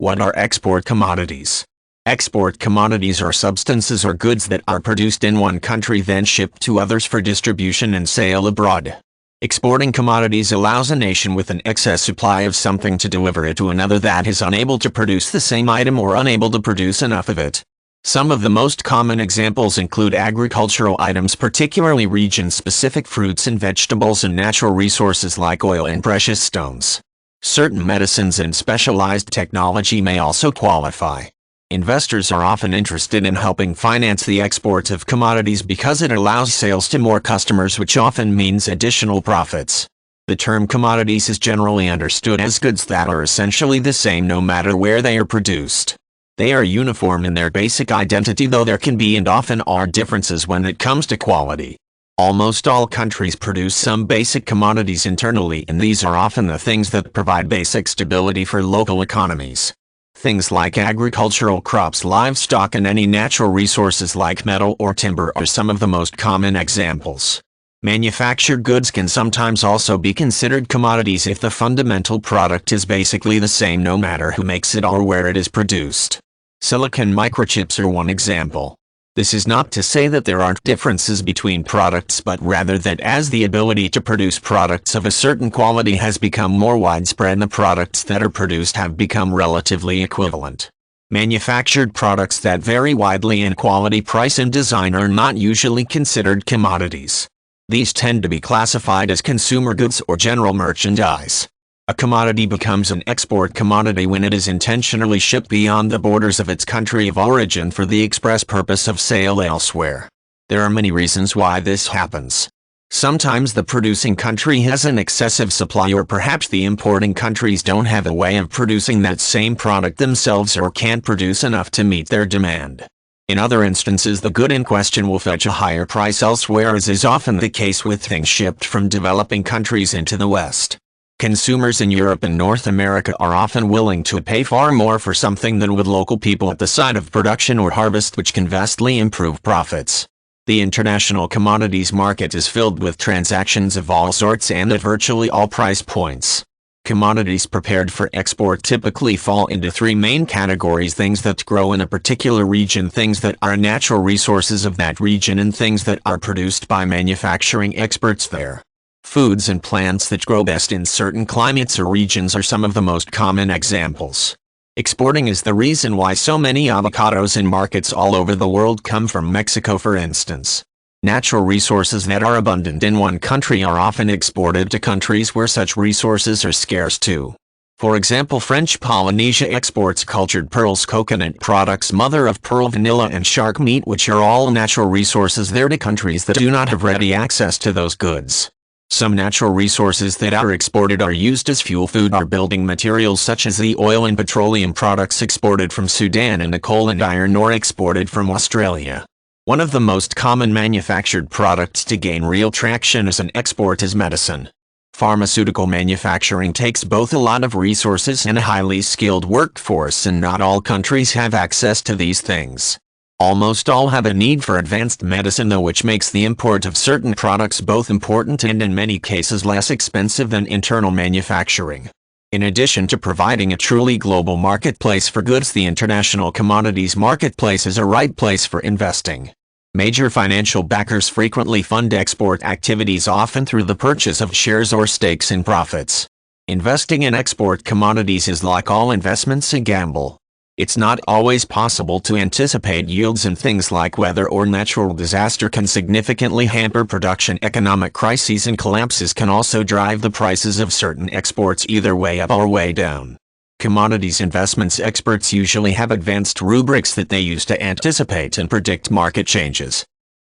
What are export commodities? Export commodities are substances or goods that are produced in one country then shipped to others for distribution and sale abroad. Exporting commodities allows a nation with an excess supply of something to deliver it to another that is unable to produce the same item or unable to produce enough of it. Some of the most common examples include agricultural items, particularly region-specific fruits and vegetables, and natural resources like oil and precious stones. Certain medicines and specialized technology may also qualify. Investors are often interested in helping finance the export of commodities because it allows sales to more customers, which often means additional profits. The term commodities is generally understood as goods that are essentially the same no matter where they are produced. They are uniform in their basic identity, though there can be and often are differences when it comes to quality. Almost all countries produce some basic commodities internally, and these are often the things that provide basic stability for local economies. Things like agricultural crops, livestock, and any natural resources like metal or timber are some of the most common examples. Manufactured goods can sometimes also be considered commodities if the fundamental product is basically the same no matter who makes it or where it is produced. Silicon microchips are one example. This is not to say that there aren't differences between products, but rather that as the ability to produce products of a certain quality has become more widespread, the products that are produced have become relatively equivalent. Manufactured products that vary widely in quality, price, and design are not usually considered commodities. These tend to be classified as consumer goods or general merchandise. A commodity becomes an export commodity when it is intentionally shipped beyond the borders of its country of origin for the express purpose of sale elsewhere. There are many reasons why this happens. Sometimes the producing country has an excessive supply, or perhaps the importing countries don't have a way of producing that same product themselves or can't produce enough to meet their demand. In other instances, the good in question will fetch a higher price elsewhere, as is often the case with things shipped from developing countries into the West. Consumers in Europe and North America are often willing to pay far more for something than would local people at the site of production or harvest, which can vastly improve profits. The international commodities market is filled with transactions of all sorts and at virtually all price points. Commodities prepared for export typically fall into three main categories: things that grow in a particular region, things that are natural resources of that region, and things that are produced by manufacturing experts there. Foods and plants that grow best in certain climates or regions are some of the most common examples. Exporting is the reason why so many avocados in markets all over the world come from Mexico, for instance. Natural resources that are abundant in one country are often exported to countries where such resources are scarce too. For example, French Polynesia exports cultured pearls, coconut products, mother of pearl, vanilla, and shark meat, which are all natural resources there, to countries that do not have ready access to those goods. Some natural resources that are exported are used as fuel, food, or building materials, such as the oil and petroleum products exported from Sudan, and the coal and iron ore exported from Australia. One of the most common manufactured products to gain real traction as an export is medicine. Pharmaceutical manufacturing takes both a lot of resources and a highly skilled workforce, and not all countries have access to these things. Almost all have a need for advanced medicine, though, which makes the import of certain products both important and in many cases less expensive than internal manufacturing. In addition to providing a truly global marketplace for goods, the international commodities marketplace is a right place for investing. Major financial backers frequently fund export activities, often through the purchase of shares or stakes in profits. Investing in export commodities is, like all investments, a gamble. It's not always possible to anticipate yields, and things like weather or natural disaster can significantly hamper production. Economic crises and collapses can also drive the prices of certain exports either way up or way down. Commodities investments experts usually have advanced rubrics that they use to anticipate and predict market changes.